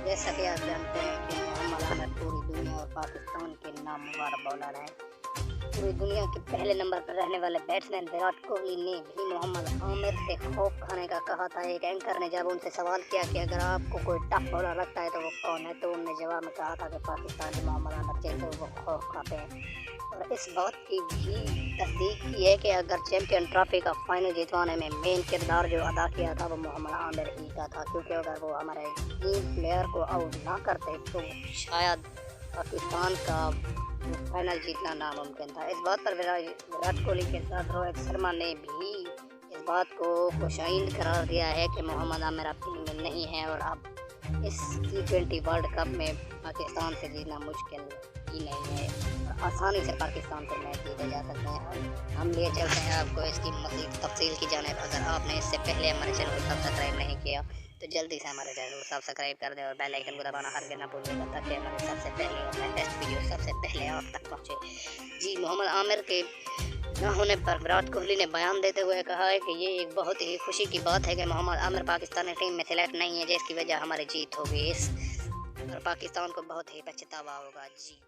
जैसा कि आप जानते हैं कि मोहम्मद आमिर पूरी दुनिया और पाकिस्तान के नामवर बॉलर हैं। पूरी दुनिया के पहले नंबर पर रहने वाले बैट्समैन विराट कोहली ने भी मोहम्मद आमिर से खौफ खाने का कहा था। एक एंकर ने जब उनसे सवाल किया कि अगर आपको कोई टफ बॉलर लगता है तो वो कौन है, तो उन्होंने जवाब में कहा था कि पाकिस्तानी मोहम्मद आमिर जैसे वो खौफ खाते हैं। और इस बात की भी तस्दीक की है कि अगर चैंपियन ट्रॉफी का फाइनल जितवाने में मेन किरदार जो अदा किया था वो मोहम्मद आमिर ही का था, क्योंकि अगर वो हमारे टीम प्लेयर को आउट ना करते तो शायद पाकिस्तान का फाइनल जीतना नामुमकिन था। इस बात पर विराट कोहली के साथ रोहित शर्मा ने भी इस बात को खुशाइन करार दिया है कि मोहम्मद आमिर अब टीम में नहीं है और अब इस T20 वर्ल्ड कप में पाकिस्तान से जीतना मुश्किल ही नहीं है और आसानी से पाकिस्तान से मैच जीते जा सकते हैं। हम लिए चलते हैं आपको इसकी मज़ीद तफसील की जानिब। अगर आपने इससे पहले हमारे चैनल को सब्सक्राइब नहीं किया तो जल्दी से हमारे चैनल को सब्सक्राइब कर दें और बेल आइकन को दबाना हरगिज़ ना भूलिएगा, ताकि हमारे सबसे पहले और लेटेस्ट वीडियो सबसे पहले आप तक पहुँचे। जी, मोहम्मद आमिर के न होने पर विराट कोहली ने बयान देते हुए कहा है कि ये एक बहुत ही खुशी की बात है कि मोहम्मद आमिर पाकिस्तानी टीम में सिलेक्ट नहीं है, जिसकी वजह हमारी जीत होगी और पाकिस्तान को बहुत ही पछतावा होगा। जी।